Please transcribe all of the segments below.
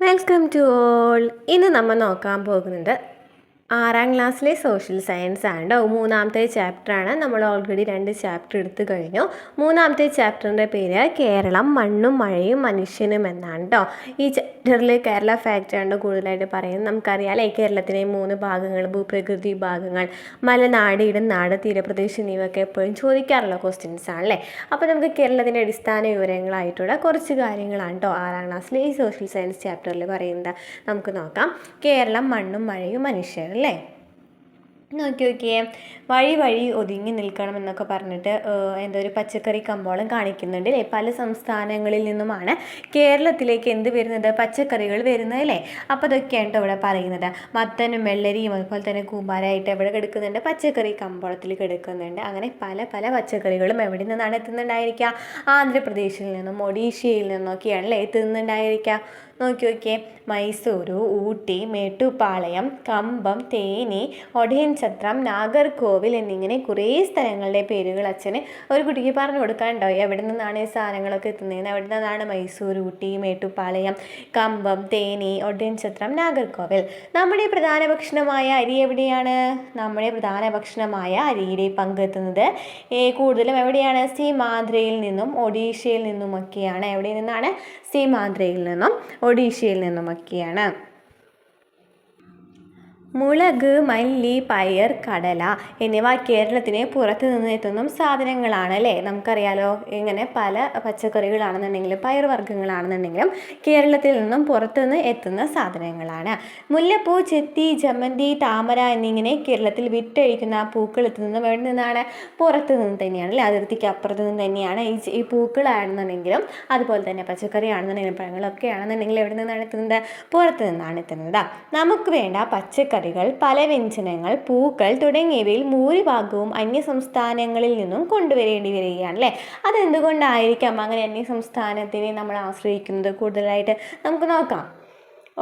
Welcome to all. ഇന്ന് നമ്മൾ നോക്കാൻ പോകുന്നത് 6ാം ക്ലാസ്സിലെ സോഷ്യൽ സയൻസ് ആണ് കേട്ടോ. മൂന്നാമത്തെ ചാപ്റ്ററാണ്. നമ്മൾ ഓൾറെഡി 2 ചാപ്റ്റർ എടുത്തു കഴിഞ്ഞു. മൂന്നാമത്തെ ചാപ്റ്ററിൻ്റെ പേര് കേരളം മണ്ണും മഴയും മനുഷ്യനും എന്നാണ് കേട്ടോ. ഈ ചാപ്റ്ററിൽ കേരള ഫാക്റ്റാണ് കൂടുതലായിട്ട് പറയുന്നത്. നമുക്കറിയാമല്ലേ, കേരളത്തിലെ 3 ഭാഗങ്ങൾ, ഭൂപ്രകൃതി ഭാഗങ്ങൾ, മലനാട്, ഇടനാട്, തീരപ്രദേശം എന്നിവയൊക്കെ എപ്പോഴും ചോദിക്കാറുള്ള ക്വസ്റ്റ്യൻസ് ആണല്ലേ. അപ്പോൾ നമുക്ക് കേരളത്തിൻ്റെ അടിസ്ഥാന വിവരങ്ങളായിട്ടുള്ള കുറച്ച് കാര്യങ്ങളാണ് കേട്ടോ 6ാം ക്ലാസ്സിലെ ഈ സോഷ്യൽ സയൻസ് ചാപ്റ്ററിൽ പറയുന്നത്. നമുക്ക് നോക്കാം. കേരളം മണ്ണും മഴയും മനുഷ്യനും അല്ലേ. നോക്കിയേ, വഴി വഴി ഒതുങ്ങി നിൽക്കണം എന്നൊക്കെ പറഞ്ഞിട്ട് എന്തോ ഒരു പച്ചക്കറി കമ്പോളം കാണിക്കുന്നുണ്ട് അല്ലേ. പല സംസ്ഥാനങ്ങളിൽ നിന്നുമാണ് കേരളത്തിലേക്ക് എന്ത് വരുന്നത്, പച്ചക്കറികൾ വരുന്നത് അല്ലേ. അപ്പോൾ അതൊക്കെയാണ് കേട്ടോ ഇവിടെ പറയുന്നത്. മത്തനും വെള്ളരിയും അതുപോലെ തന്നെ കൂമ്പാരായിട്ട് എവിടെ കിടക്കുന്നുണ്ട്, പച്ചക്കറി കമ്പോളത്തിൽ കിടക്കുന്നുണ്ട്. അങ്ങനെ പല പല പച്ചക്കറികളും എവിടെ നിന്നാണ് എത്തുന്നുണ്ടായിരിക്കുക, ആന്ധ്രാപ്രദേശിൽ നിന്നും ഒഡീഷയിൽ നിന്നൊക്കെയാണ് അല്ലേ എത്തുന്നുണ്ടായിരിക്കുക. നോക്കിയേ, മൈസൂരു, ഊട്ടി, മേട്ടുപ്പാളയം, കമ്പം, തേനി, ഒടയൻചത്രം, നാഗർകോവിൽ എന്നിങ്ങനെ കുറേ സ്ഥലങ്ങളുടെ പേരുകൾ അച്ഛന് ഒരു കുട്ടിക്ക് പറഞ്ഞു കൊടുക്കാനുണ്ടോ. എവിടെ നിന്നാണ് ഈ സാധനങ്ങളൊക്കെ എത്തുന്നത്, എവിടെ നിന്നാണ് മൈസൂർ, ഊട്ടി, മേട്ടുപ്പാളയം, കമ്പം, തേനി, ഒടയൻചത്രം, നാഗർകോവിൽ. നമ്മുടെ പ്രധാന ഭക്ഷണമായ അരി എവിടെയാണ്, നമ്മുടെ പ്രധാന ഭക്ഷണമായ അരിയുടെ പങ്കെത്തുന്നത് കൂടുതലും എവിടെയാണ്, സീമാന്ധ്രയിൽ നിന്നും ഒഡീഷയിൽ നിന്നുമൊക്കെയാണ്. എവിടെ നിന്നാണ്, സീമാന്ധ്രയിൽ നിന്നും ഒഡീഷയിൽ നിന്നുമൊക്കെയാണ്. മുളക്, മല്ലി, പയർ, കടല എന്നിവ കേരളത്തിന് പുറത്തു നിന്ന് എത്തുന്ന സാധനങ്ങളാണ് അല്ലേ. നമുക്കറിയാലോ, ഇങ്ങനെ പല പച്ചക്കറികളാണെന്നുണ്ടെങ്കിലും പയർ വർഗ്ഗങ്ങളാണെന്നുണ്ടെങ്കിലും കേരളത്തിൽ നിന്നും പുറത്തുനിന്ന് എത്തുന്ന സാധനങ്ങളാണ്. മുല്ലപ്പൂ, ചെത്തി, ജമന്തി, താമര എന്നിങ്ങനെ കേരളത്തിൽ വിറ്റഴിക്കുന്ന പൂക്കൾ എത്തുന്നതും എവിടെ നിന്നാണ്, പുറത്തു നിന്ന് തന്നെയാണ് അല്ലേ. അതിർത്തിക്ക് അപ്പുറത്ത് നിന്ന് തന്നെയാണ് ഈ പൂക്കളാണെന്നുണ്ടെങ്കിലും അതുപോലെ തന്നെ പച്ചക്കറി ആണെന്നുണ്ടെങ്കിലും പഴങ്ങളൊക്കെ ആണെന്നുണ്ടെങ്കിലും എവിടെ നിന്നാണ് എത്തുന്നത്, പുറത്തു നിന്നാണ് എത്തുന്നത്. നമുക്ക് വേണ്ട പച്ചക്കറി, പലവ്യഞ്ജനങ്ങൾ, പൂക്കൾ തുടങ്ങിയവയിൽ ഭൂരിഭാഗവും അന്യസംസ്ഥാനങ്ങളിൽ നിന്നും കൊണ്ടുവരേണ്ടി വരികയാണ് അല്ലേ. അതെന്തുകൊണ്ടായിരിക്കാം അങ്ങനെ അന്യസംസ്ഥാനത്തിനെ നമ്മൾ ആശ്രയിക്കുന്നത് കൂടുതലായിട്ട്, നമുക്ക് നോക്കാം.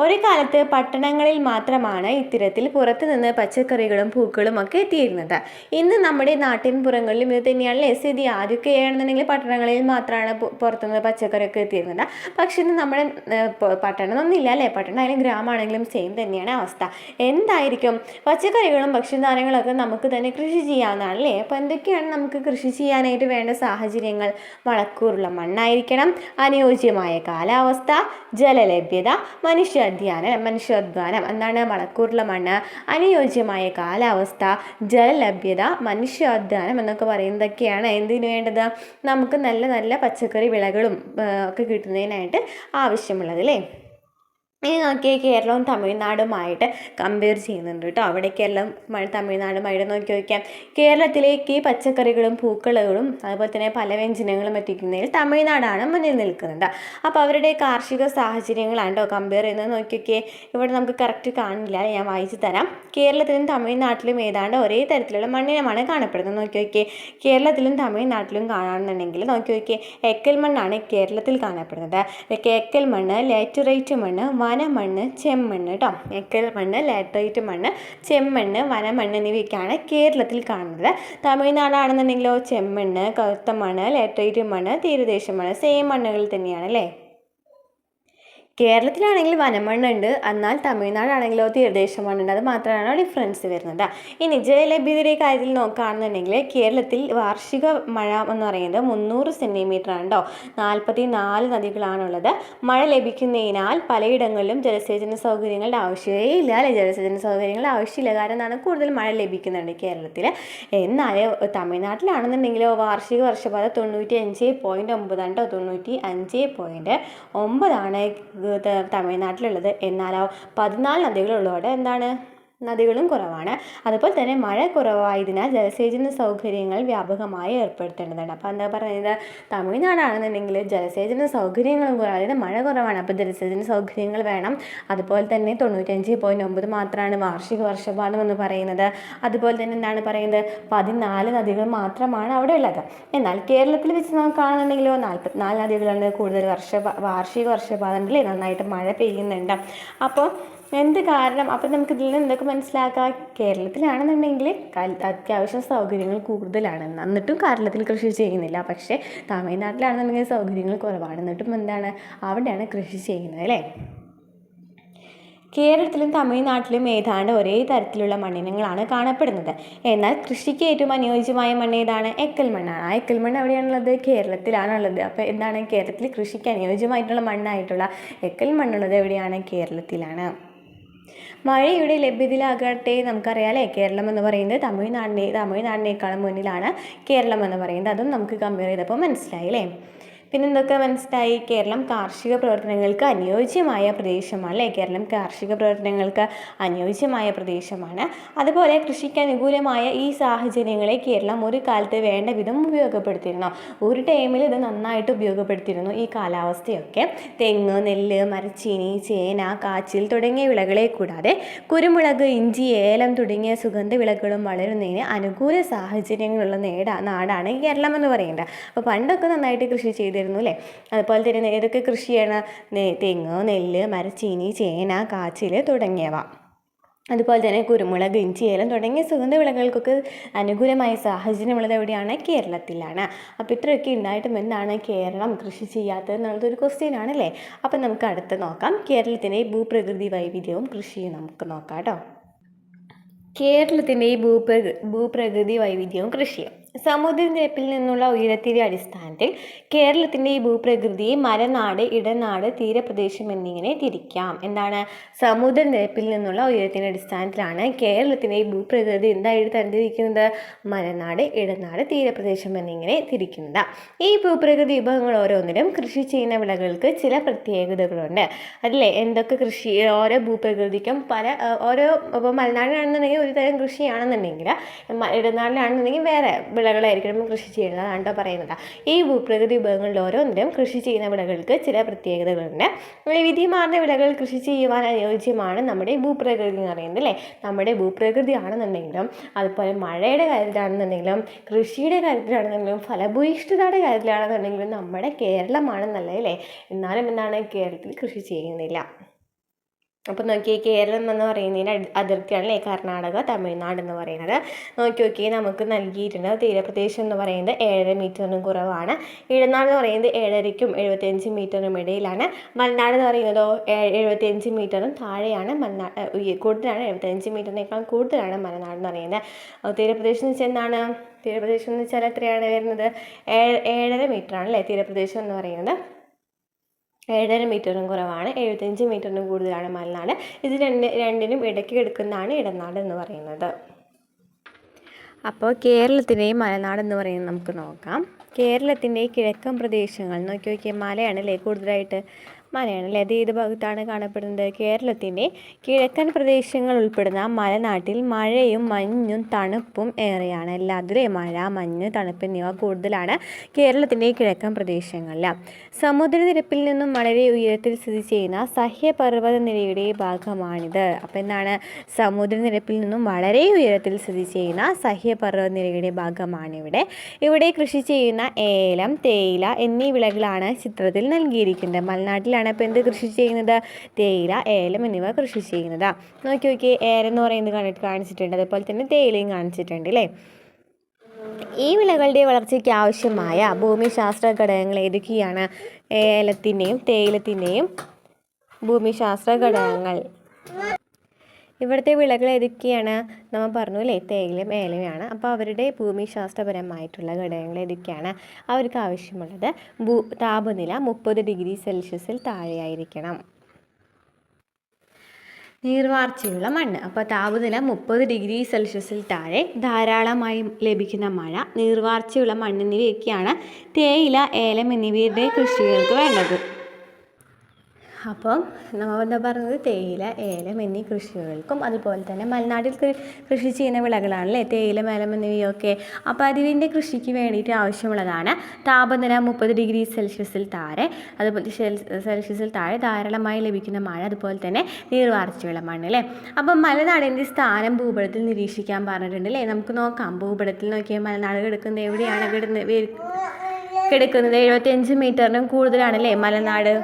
ഒരു കാലത്ത് പട്ടണങ്ങളിൽ മാത്രമാണ് ഇത്തരത്തിൽ പുറത്തു നിന്ന് പച്ചക്കറികളും പൂക്കളും ഒക്കെ എത്തിയിരുന്നത്. ഇന്ന് നമ്മുടെ നാട്ടിൻപുറങ്ങളിലും ഇത് തന്നെയാണല്ലേ സ്ഥിതി. ആദ്യമൊക്കെയാണെന്നുണ്ടെങ്കിൽ പട്ടണങ്ങളിൽ മാത്രമാണ് പുറത്തുനിന്ന് പച്ചക്കറിയൊക്കെ എത്തിയിരുന്നത്. പക്ഷെ ഇന്ന് നമ്മുടെ പട്ടണമൊന്നുമില്ല അല്ലേ, പട്ടണമായാലും ഗ്രാമമാണെങ്കിലും സെയിം തന്നെയാണ് അവസ്ഥ. എന്തായിരിക്കും, പച്ചക്കറികളും ഭക്ഷ്യധാന്യങ്ങളൊക്കെ നമുക്ക് തന്നെ കൃഷി ചെയ്യാവുന്നതാണ് അല്ലേ. അപ്പോൾ എന്തൊക്കെയാണ് നമുക്ക് കൃഷി ചെയ്യാനായിട്ട് വേണ്ട സാഹചര്യങ്ങൾ, വളക്കൂറുള്ള മണ്ണായിരിക്കണം, അനുയോജ്യമായ കാലാവസ്ഥ, ജലലഭ്യത, മനുഷ്യാധ്വാനം. എന്താണ് വളക്കൂറുള്ള മണ്ണ്, അനുയോജ്യമായ കാലാവസ്ഥ, ജലലഭ്യത, മനുഷ്യാധ്വാനം എന്നൊക്കെ പറയുന്നതൊക്കെയാണ് എന്തിനു വേണ്ടത്, നമുക്ക് നല്ല നല്ല പച്ചക്കറി വിളകളും ഒക്കെ കിട്ടുന്നതിനായിട്ട് ആവശ്യമുള്ളത് അല്ലേ. ഇനി നോക്കിയാൽ കേരളവും തമിഴ്നാടുമായിട്ട് കമ്പയർ ചെയ്യുന്നുണ്ട് കേട്ടോ. അവിടെ കേരളം തമിഴ്നാടുമായിട്ട് നോക്കിയാൽ കേരളത്തിലേക്ക് പച്ചക്കറികളും പൂക്കളും അതുപോലെ തന്നെ പല വ്യഞ്ജനങ്ങളും എത്തിക്കുന്നതിൽ തമിഴ്നാടാണ് മുന്നിൽ നിൽക്കുന്നത്. അപ്പോൾ അവരുടെ കാർഷിക സാഹചര്യങ്ങളാണ് കേട്ടോ കമ്പയർ ചെയ്യുന്നത്. നോക്കിയൊക്കെ ഇവിടെ നമുക്ക് കറക്റ്റ് കാണില്ല, ഞാൻ വായിച്ചു തരാം. കേരളത്തിലും തമിഴ്നാട്ടിലും ഏതാണ്ട് ഒരേ തരത്തിലുള്ള മണ്ണിനമാണ് കാണപ്പെടുന്നത്. നോക്കിയൊക്കെ കേരളത്തിലും തമിഴ്നാട്ടിലും കാണുന്നുണ്ടെങ്കിൽ നോക്കിയൊക്കെ എക്കൽ മണ്ണാണ് കേരളത്തിൽ കാണപ്പെടുന്നത്. എക്കൽ മണ്ണ്, ലാറ്ററൈറ്റ് മണ്ണ്, വനമണ്ണ്, ചെമ്മണ്ണ് കേട്ടോ. എക്കൽ മണ്ണ്, ലാറ്ററൈറ്റ് മണ്ണ്, ചെമ്മണ്ണ്, വനമണ്ണ് എന്നിവയൊക്കെയാണ് കേരളത്തിൽ കാണുന്നത്. തമിഴ്നാടാണെന്നുണ്ടെങ്കിലോ ചെമ്മണ്ണ്, കറുത്ത മണ്ണ്, ലാറ്ററൈറ്റ് മണ്ണ്, തീരദേശ മണ്ണ്, സെയിം മണ്ണുകൾ തന്നെയാണ് അല്ലേ. കേരളത്തിലാണെങ്കിൽ വനമണ്ണുണ്ട്, എന്നാൽ തമിഴ്നാടാണെങ്കിലോ തീരദേശ മണ്ണുണ്ട്. അത് മാത്രമാണ് ഡിഫറൻസ് വരുന്നത്. ഇനി ജലലഭ്യതയുടെ കാര്യത്തിൽ നോക്കുകയാണെന്നുണ്ടെങ്കിൽ കേരളത്തിൽ വാർഷിക മഴ എന്ന് പറയുന്നത് 300 സെൻറ്റിമീറ്റർ ആണ് കേട്ടോ. 44 നദികളാണുള്ളത്. മഴ ലഭിക്കുന്നതിനാൽ പലയിടങ്ങളിലും ജലസേചന സൗകര്യങ്ങളുടെ ആവശ്യമേ ഇല്ല അല്ലേ. ജലസേചന സൗകര്യങ്ങളുടെ ആവശ്യമില്ല, കാരണം എന്താണ്, കൂടുതൽ മഴ ലഭിക്കുന്നുണ്ട് കേരളത്തിൽ. എന്നാൽ തമിഴ്നാട്ടിലാണെന്നുണ്ടെങ്കിലോ വാർഷിക വർഷപാത 95.9 കേട്ടോ. 95.9 തമിഴ്നാട്ടിലുള്ളത്. എന്നാലോ 14 നദികളുള്ളതോടെ എന്താണ്, നദികളും കുറവാണ്. അതുപോലെ തന്നെ മഴ കുറവായതിനാൽ ജലസേചന സൗകര്യങ്ങൾ വ്യാപകമായി ഏർപ്പെടുത്തേണ്ടതുണ്ട്. അപ്പോൾ എന്താ പറയുന്നത്, തമിഴ്നാടാണെന്നുണ്ടെങ്കിൽ ജലസേചന സൗകര്യങ്ങളും കുറവാണ്, അതായത് മഴ കുറവാണ്, അപ്പോൾ ജലസേചന സൗകര്യങ്ങൾ വേണം. അതുപോലെ തന്നെ 95.9 മാത്രമാണ് വാർഷിക വർഷപാതം എന്ന് പറയുന്നത്. അതുപോലെ തന്നെ എന്താണ് പറയുന്നത്, 14 നദികൾ മാത്രമാണ് അവിടെ ഉള്ളത്. എന്നാൽ കേരളത്തിൽ വെച്ച് നോക്കുകയാണെന്നുണ്ടെങ്കിലോ 44 നദികളുണ്ട്, കൂടുതൽ വാർഷിക വർഷപാതം അല്ലേ, നന്നായിട്ട് മഴ പെയ്യുന്നുണ്ട്. അപ്പോൾ എന്ത് കാരണം, അപ്പം നമുക്ക് ഇതിൽ നിന്ന് എന്തൊക്കെ മനസ്സിലാക്കാം, കേരളത്തിലാണെന്നുണ്ടെങ്കിൽ അത്യാവശ്യം സൗകര്യങ്ങൾ കൂടുതലാണ്, എന്നിട്ടും കേരളത്തിൽ കൃഷി ചെയ്യുന്നില്ല. പക്ഷേ തമിഴ്നാട്ടിലാണെന്നുണ്ടെങ്കിൽ സൗകര്യങ്ങൾ കുറവാണ്, എന്നിട്ടും എന്താണ് അവിടെയാണ് കൃഷി ചെയ്യുന്നത് അല്ലേ. കേരളത്തിലും തമിഴ്നാട്ടിലും ഏതാണ്ട് ഒരേ തരത്തിലുള്ള മണ്ണിനങ്ങളാണ് കാണപ്പെടുന്നത്. എന്നാൽ കൃഷിക്ക് ഏറ്റവും അനുയോജ്യമായ മണ്ണ് ഏതാണ്? എക്കൽ മണ്ണാണ്. ആ എക്കൽ മണ്ണ് എവിടെയാണുള്ളത്? കേരളത്തിലാണുള്ളത്. അപ്പോൾ എന്താണ് കേരളത്തിൽ കൃഷിക്ക് അനുയോജ്യമായിട്ടുള്ള മണ്ണായിട്ടുള്ള എക്കൽ മണ്ണുള്ളത് എവിടെയാണ്? കേരളത്തിലാണ്. മഴയുടെ ലഭ്യതയിലാകട്ടെ നമുക്കറിയാമല്ലേ, കേരളം എന്ന് പറയുന്നത് തമിഴ്നാടിനേക്കാളും മുന്നിലാണ് കേരളം എന്ന് പറയുന്നത്. അതും നമുക്ക് കമ്പയർ ചെയ്തപ്പോൾ മനസ്സിലായി അല്ലേ. പിന്നെ എന്തൊക്കെ മനസ്സിലായി? കേരളം കാർഷിക പ്രവർത്തനങ്ങൾക്ക് അനുയോജ്യമായ പ്രദേശമാണ് അല്ലേ. കേരളം കാർഷിക പ്രവർത്തനങ്ങൾക്ക് അനുയോജ്യമായ പ്രദേശമാണ്. അതുപോലെ കൃഷിക്ക് അനുകൂലമായ ഈ സാഹചര്യങ്ങളെ കേരളം ഒരു കാലത്ത് വേണ്ട വിധം ഉപയോഗപ്പെടുത്തിയിരുന്നു. ഒരു ടൈമിൽ ഇത് നന്നായിട്ട് ഉപയോഗപ്പെടുത്തിയിരുന്നു ഈ കാലാവസ്ഥയൊക്കെ. തെങ്ങ്, നെല്ല്, മരച്ചീനി, ചേന, കാച്ചിൽ തുടങ്ങിയ വിളകളെ കൂടാതെ കുരുമുളക്, ഇഞ്ചി, ഏലം തുടങ്ങിയ സുഗന്ധ വിളകളും വളരുന്നതിന് അനുകൂല സാഹചര്യങ്ങളുള്ള നാടാണ് കേരളം എന്ന് പറയുന്നത്. അപ്പോൾ പണ്ടൊക്കെ നന്നായിട്ട് കൃഷി ചെയ്തിരുന്നു അല്ലേ. അതുപോലെ തന്നെ ഏതൊക്കെ കൃഷിയാണ്? തെങ്ങ്, നെല്ല്, മരച്ചീനി, ചേന, കാച്ചിൽ തുടങ്ങിയവ. അതുപോലെ തന്നെ കുരുമുളക്, ഇഞ്ചി, ഏലം തുടങ്ങിയ സുഗന്ധ വിളകൾക്കൊക്കെ അനുകൂലമായ സാഹചര്യമുള്ളത് എവിടെയാണ്? കേരളത്തിലാണ്. അപ്പോൾ ഇത്രയൊക്കെ ഉണ്ടായിട്ടും എന്താണ് കേരളം കൃഷി ചെയ്യാത്തത് എന്നുള്ളതൊരു ക്വസ്റ്റ്യൻ ആണല്ലേ. അപ്പം നമുക്ക് അടുത്ത് നോക്കാം. കേരളത്തിൻ്റെ ഭൂപ്രകൃതി വൈവിധ്യവും കൃഷിയും നമുക്ക് നോക്കാം കേട്ടോ. കേരളത്തിൻ്റെ ഭൂപ്രകൃതി വൈവിധ്യവും കൃഷിയും. സമുദ്രനിരപ്പിൽ നിന്നുള്ള ഉയരത്തിൻ്റെ അടിസ്ഥാനത്തിൽ കേരളത്തിൻ്റെ ഭൂപ്രകൃതിയെ മലനാട്, ഇടനാട്, തീരപ്രദേശം എന്നിങ്ങനെ തിരിക്കാം. എന്താണ്? സമുദ്രനിരപ്പിൽ നിന്നുള്ള ഉയരത്തിൻ്റെ അടിസ്ഥാനത്തിലാണ് കേരളത്തിൻ്റെ ഭൂപ്രകൃതി എന്തായിട്ട് തരംതിരിക്കുന്നത്? മലനാട്, ഇടനാട്, തീരപ്രദേശം എന്നിങ്ങനെ തിരിക്കുന്നത്. ഈ ഭൂപ്രകൃതി വിഭവങ്ങൾ ഓരോന്നിലും കൃഷി ചെയ്യുന്ന വിളകൾക്ക് ചില പ്രത്യേകതകളുണ്ട് അല്ലേ. എന്തൊക്കെ കൃഷി? ഓരോ ഭൂപ്രകൃതിക്കും ഓരോ ഇപ്പോൾ മലനാടിനാണെന്നുണ്ടെങ്കിൽ ഒരു തരം കൃഷിയാണെന്നുണ്ടെങ്കിൽ, ഇടനാടിനാണെന്നുണ്ടെങ്കിൽ വേറെ വിളകളായിരിക്കണം കൃഷി ചെയ്യുന്നത്. അതാണ്ടോ പറയുന്നത്. ഈ ഭൂപ്രകൃതി വിഭവങ്ങളിൽ ഓരോന്നിലും കൃഷി ചെയ്യുന്ന വിളകൾക്ക് ചില പ്രത്യേകതകളുണ്ട്. വൈവിധ്യമാർന്ന വിളകൾ കൃഷി ചെയ്യുവാൻ അനുയോജ്യമാണ് നമ്മുടെ ഭൂപ്രകൃതി എന്ന് പറയുന്നത് അല്ലേ. നമ്മുടെ ഭൂപ്രകൃതി ആണെന്നുണ്ടെങ്കിലും, അതുപോലെ മഴയുടെ കാര്യത്തിലാണെന്നുണ്ടെങ്കിലും, കൃഷിയുടെ കാര്യത്തിലാണെന്നുണ്ടെങ്കിലും, ഫലഭൂയിഷ്ഠതയുടെ കാര്യത്തിലാണെന്നുണ്ടെങ്കിലും നമ്മുടെ കേരളമാണെന്നല്ലേ അല്ലേ. എന്നാലും എന്താണ് കേരളത്തിൽ കൃഷി ചെയ്യുന്നില്ല. അപ്പോൾ നോക്കിയേ, കേരളം എന്ന് പറയുന്നതിന് അതിർത്തിയാണ് അല്ലേ കർണാടക, തമിഴ്നാട് എന്ന് പറയുന്നത്. നോക്കി നമുക്ക് നൽകിയിട്ടുണ്ട്. തീരപ്രദേശം എന്ന് പറയുന്നത് 7.5 മീറ്ററിനും കുറവാണ്. ഇടനാട് എന്ന് പറയുന്നത് 7.5-ക്കും 75 മീറ്ററിനും ഇടയിലാണ്. മലനാട് എന്ന് പറയുന്നതോ 75 മീറ്ററും താഴെയാണ്. കൂടുതലാണ്, 75 മീറ്ററിനേക്കാൾ കൂടുതലാണ് മലനാട് എന്ന് പറയുന്നത്. തീരപ്രദേശം എന്ന് വെച്ചാൽ എന്താണ്? തീരപ്രദേശം എന്ന് വെച്ചാൽ എത്രയാണ് വരുന്നത്? 7.5 മീറ്ററാണ് അല്ലേ തീരപ്രദേശം എന്ന് പറയുന്നത്. 7.5 മീറ്ററും കുറവാണ്. 75 മീറ്ററിനും കൂടുതലാണ് മലനാട്. ഇത് രണ്ടിനും ഇടയ്ക്ക് കിടക്കുന്നതാണ് ഇടനാട് എന്ന് പറയുന്നത്. അപ്പോൾ കേരളത്തിൻ്റെയും മലനാട് എന്ന് പറയുന്നത് നമുക്ക് നോക്കാം. കേരളത്തിൻ്റെ കിഴക്കൻ പ്രദേശങ്ങൾ നോക്കിയാൽ മലയാണല്ലേ കൂടുതലായിട്ട്. മലയാണല്ലേ. അത് ഏത് ഭാഗത്താണ് കാണപ്പെടുന്നത്? കേരളത്തിൻ്റെ കിഴക്കൻ പ്രദേശങ്ങൾ ഉൾപ്പെടുന്ന മലനാട്ടിൽ മഴയും മഞ്ഞും തണുപ്പും ഏറെയാണ്. എല്ലാത്തിലും മഴ, മഞ്ഞ്, തണുപ്പ് എന്നിവ കൂടുതലാണ് കേരളത്തിൻ്റെ കിഴക്കൻ പ്രദേശങ്ങളിൽ. സമുദ്രനിരപ്പിൽ നിന്നും വളരെ ഉയരത്തിൽ സ്ഥിതി ചെയ്യുന്ന സഹ്യപർവ്വത നിരയുടെ ഭാഗമാണിത്. അപ്പോൾ എന്താണ്? സമുദ്രനിരപ്പിൽ നിന്നും വളരെ ഉയരത്തിൽ സ്ഥിതി ചെയ്യുന്ന സഹ്യപർവ്വത നിരയുടെ ഭാഗമാണിവിടെ. ഇവിടെ കൃഷി ചെയ്യുന്ന ഏലം, തേയില എന്നീ വിളകളാണ് ചിത്രത്തിൽ നൽകിയിരിക്കുന്നത്. മലനാട്ടിലാണ് അപ്പോൾ എന്ത് കൃഷി ചെയ്യുന്നത്? തേയില, ഏലം എന്നിവ കൃഷി ചെയ്യുന്നത്. നോക്കി ഏലം എന്ന് പറയുന്നത് കാണിച്ചിട്ടുണ്ട്. അതുപോലെ തന്നെ തേയിലയും കാണിച്ചിട്ടുണ്ട് അല്ലേ. ഈ വിളകളുടെ വളർച്ചയ്ക്ക് ആവശ്യമായ ഭൂമിശാസ്ത്ര ഘടകങ്ങൾ ഏതൊക്കെയാണ്? ഏലത്തിൻ്റെയും തേയിലത്തിൻ്റെയും ഭൂമിശാസ്ത്ര ഘടകങ്ങൾ. ഇവിടുത്തെ വിളകൾ ഏതൊക്കെയാണ്? നമ്മൾ പറഞ്ഞു അല്ലേ, തേയിലയും ഏലയുമാണ്. അപ്പോൾ അവരുടെ ഭൂമിശാസ്ത്രപരമായിട്ടുള്ള ഘടകങ്ങൾ ഏതൊക്കെയാണ്? അവർക്ക് ആവശ്യമുള്ളത് താപനില 30 ഡിഗ്രി സെൽഷ്യസിൽ താഴെയായിരിക്കണം. നീർവാർച്ചയുള്ള മണ്ണ്. അപ്പോൾ താപനില 30 ഡിഗ്രി സെൽഷ്യസിൽ താഴെ, ധാരാളമായി ലഭിക്കുന്ന മഴ, നീർവാർച്ചയുള്ള മണ്ണ് എന്നിവയൊക്കെയാണ് തേയില, ഏലം എന്നിവയുടെ കൃഷികൾക്ക് വേണ്ടത്. അപ്പം നമ്മൾ എന്താ പറഞ്ഞത്? തേയില, ഏലം എന്നീ കൃഷികൾക്കും അതുപോലെ തന്നെ മലനാട്ടിൽ കൃഷി ചെയ്യുന്ന വിളകളാണല്ലേ തേയില, ഏലം എന്നിവയൊക്കെ. അപ്പോൾ അതിൻ്റെ കൃഷിക്ക് വേണ്ടിയിട്ട് ആവശ്യമുള്ളതാണ് താപനില 30 ഡിഗ്രി സെൽഷ്യസിൽ താഴെ, അതുപോലെ സെൽഷ്യസിൽ താഴെ, ധാരാളമായി ലഭിക്കുന്ന മഴ, അതുപോലെ തന്നെ നീർവാർച്ചയുള്ള മണ്ണ് അല്ലേ. അപ്പം മലനാടിൻ്റെ സ്ഥാനം ഭൂപടത്തിൽ നിരീക്ഷിക്കാൻ പറഞ്ഞിട്ടുണ്ട് അല്ലേ. നമുക്ക് നോക്കാം. ഭൂപടത്തിൽ നോക്കിയാൽ മലനാട് കിടക്കുന്നത് എവിടെയാണ് കിടക്കുന്നത്? 75 മീറ്ററിനും കൂടുതലാണല്ലേ മലനാട്.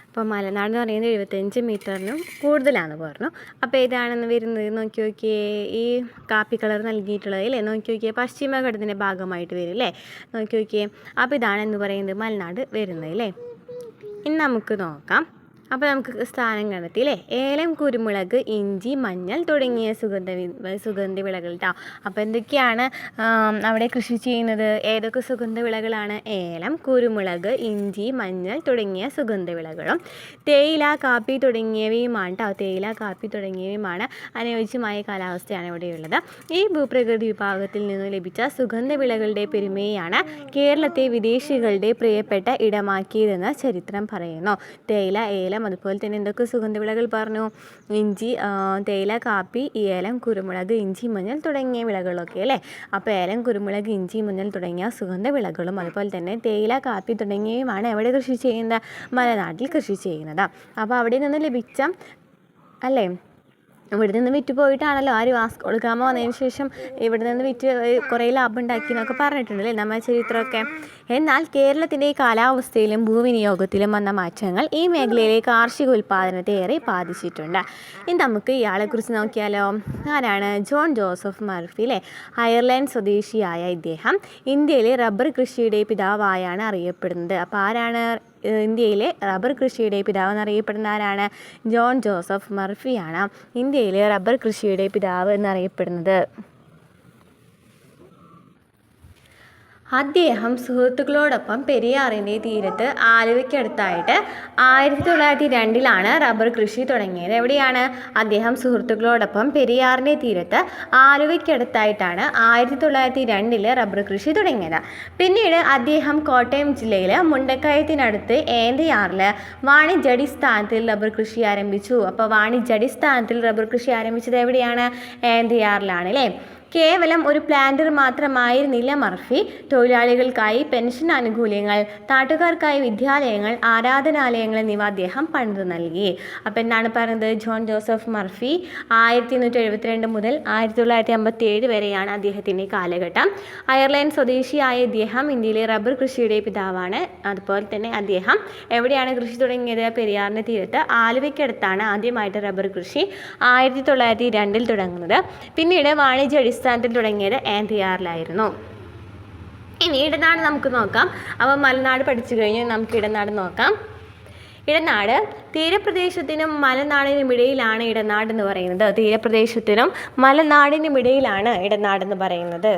അപ്പോൾ മലനാട് എന്ന് പറയുന്നത് 75 മീറ്ററിനും കൂടുതലാണെന്ന് പറഞ്ഞു. അപ്പോൾ ഏതാണെന്ന് വരുന്നത്? നോക്കിയേ, ഈ കാപ്പി കളർ നൽകിയിട്ടുള്ളത് അല്ലേ. നോക്കിയേ, പശ്ചിമഘട്ടത്തിൻ്റെ ഭാഗമായിട്ട് വരും അല്ലേ. നോക്കിയേ, അപ്പോൾ ഇതാണെന്ന് പറയുന്നത് മലനാട് വരുന്നത് അല്ലേ. ഇനി നമുക്ക് നോക്കാം. അപ്പോൾ നമുക്ക് സ്ഥാനം കണ്ടെത്തി അല്ലേ. ഏലം, കുരുമുളക്, ഇഞ്ചി, മഞ്ഞൾ തുടങ്ങിയ സുഗന്ധ വിളകൾ കേട്ടോ. അപ്പോൾ എന്തൊക്കെയാണ് അവിടെ കൃഷി ചെയ്യുന്നത്? ഏതൊക്കെ സുഗന്ധ വിളകളാണ്? ഏലം, കുരുമുളക്, ഇഞ്ചി, മഞ്ഞൾ തുടങ്ങിയ സുഗന്ധ വിളകളും തേയില, കാപ്പി തുടങ്ങിയവയുമാണ് കേട്ടോ. തേയില, കാപ്പി തുടങ്ങിയവയുമാണ്. അനുയോജ്യമായ കാലാവസ്ഥയാണ് ഇവിടെയുള്ളത്. ഈ ഭൂപ്രകൃതി വിഭാഗത്തിൽ നിന്ന് ലഭിച്ച സുഗന്ധ വിളകളുടെ പെരുമയാണ് കേരളത്തെ വിദേശികളുടെ പ്രിയപ്പെട്ട ഇടമാക്കിയതെന്ന് ചരിത്രം പറയുന്നു. തേയില, ഏലം, അതുപോലെ തന്നെ എന്തൊക്കെ സുഗന്ധവിളകൾ പറഞ്ഞു? ഇഞ്ചി, തേയില, കാപ്പി, ഏലം, കുരുമുളക്, ഇഞ്ചി, മഞ്ഞൾ തുടങ്ങിയ വിളകളൊക്കെ അല്ലേ. അപ്പോൾ ഏലം, കുരുമുളക്, ഇഞ്ചി, മഞ്ഞൾ തുടങ്ങിയ സുഗന്ധ വിളകളും അതുപോലെ തന്നെ തേയില, കാപ്പി തുടങ്ങിയവയുമാണ് എവിടെ കൃഷി ചെയ്യുന്നത്? മലനാട്ടിൽ കൃഷി ചെയ്യുന്നത്. അപ്പോൾ അവിടെ നിന്ന് ലഭിച്ച അല്ലേ, ഇവിടെ നിന്ന് വിറ്റ് പോയിട്ടാണല്ലോ വാസ്കോ ഡ ഗാമ വന്നതിന് ശേഷം ഇവിടെ നിന്ന് വിറ്റ് കുറേ ലാഭം ഉണ്ടാക്കി എന്നൊക്കെ പറഞ്ഞിട്ടുണ്ടല്ലേ നമ്മുടെ ചരിത്രമൊക്കെ. എന്നാൽ കേരളത്തിൻ്റെ കാലാവസ്ഥയിലും ഭൂവിനിയോഗത്തിലും വന്ന മാറ്റങ്ങൾ ഈ മേഖലയിലെ കാർഷിക ഉൽപ്പാദനത്തെ ഏറെ ബാധിച്ചിട്ടുണ്ട്. ഇനി നമുക്ക് ഇയാളെക്കുറിച്ച് നോക്കിയാലോ. ആരാണ്? ജോൺ ജോസഫ് മർഫി അല്ലേ. അയർലൻഡ് സ്വദേശിയായ ഇദ്ദേഹം ഇന്ത്യയിലെ റബ്ബർ കൃഷിയുടെ പിതാവായാണ് അറിയപ്പെടുന്നത്. അപ്പോൾ ആരാണ് ഇന്ത്യയിലെ റബ്ബർ കൃഷിയുടെ പിതാവ് എന്നറിയപ്പെടുന്ന ആരാണ്? ജോൺ ജോസഫ് മർഫിയാണ് ഇന്ത്യയിലെ റബ്ബർ കൃഷിയുടെ പിതാവ് എന്നറിയപ്പെടുന്നത്. അദ്ദേഹം സുഹൃത്തുക്കളോടൊപ്പം പെരിയാറിൻ്റെ തീരത്ത് ആലുവയ്ക്കടുത്തായിട്ട് 1902 റബ്ബർ കൃഷി തുടങ്ങിയത്. എവിടെയാണ്? അദ്ദേഹം സുഹൃത്തുക്കളോടൊപ്പം പെരിയാറിൻ്റെ തീരത്ത് ആലുവയ്ക്കടുത്തായിട്ടാണ് 1902 റബ്ബർ കൃഷി തുടങ്ങിയത്. പിന്നീട് അദ്ദേഹം കോട്ടയം ജില്ലയിലെ മുണ്ടക്കയത്തിനടുത്ത് ഏന്തയാറിൽ വാണിജ്യാടിസ്ഥാനത്തിൽ റബ്ബർ കൃഷി ആരംഭിച്ചു. അപ്പോൾ വാണിജ്യാടിസ്ഥാനത്തിൽ റബ്ബർ കൃഷി ആരംഭിച്ചത് എവിടെയാണ്? ഏന്തയാറിലാണ് അല്ലേ. കേവലം ഒരു പ്ലാന്റർ മാത്രമായിരുന്നില്ല മർഫി. തൊഴിലാളികൾക്കായി പെൻഷൻ ആനുകൂല്യങ്ങൾ, നാട്ടുകാർക്കായി വിദ്യാലയങ്ങൾ, ആരാധനാലയങ്ങൾ എന്നിവ അദ്ദേഹം പണിതു നൽകി. അപ്പോൾ എന്താണ് പറയുന്നത്? ജോൺ ജോസഫ് മർഫി 1872 മുതൽ 1957 വരെയാണ് അദ്ദേഹത്തിൻ്റെ കാലഘട്ടം. അയർലൻഡ് സ്വദേശിയായ ഇദ്ദേഹം ഇന്ത്യയിലെ റബ്ബർ കൃഷിയുടെ പിതാവാണ്. അതുപോലെ തന്നെ അദ്ദേഹം എവിടെയാണ് കൃഷി തുടങ്ങിയത്? പെരിയാറിൻ്റെ തീരത്ത് ആലുവയ്ക്കടുത്താണ് ആദ്യമായിട്ട് റബ്ബർ കൃഷി 1902 തുടങ്ങുന്നത്. പിന്നീട് വാണിജ്യ അടിസ്ഥാനത്തിൽ തുടങ്ങിയത് ഏന്തയാറിലായിരുന്നു. ഇനി ഇടനാട് നമുക്ക് നോക്കാം. അപ്പോൾ മലനാട് പഠിച്ചു കഴിഞ്ഞ് നമുക്ക് ഇടനാട് നോക്കാം. ഇടനാട് തീരപ്രദേശത്തിനും മലനാടിനുമിടയിലാണ് ഇടനാട് എന്ന് പറയുന്നത്. തീരപ്രദേശത്തിനും മലനാടിനുമിടയിലാണ് ഇടനാടെന്ന് പറയുന്നത്.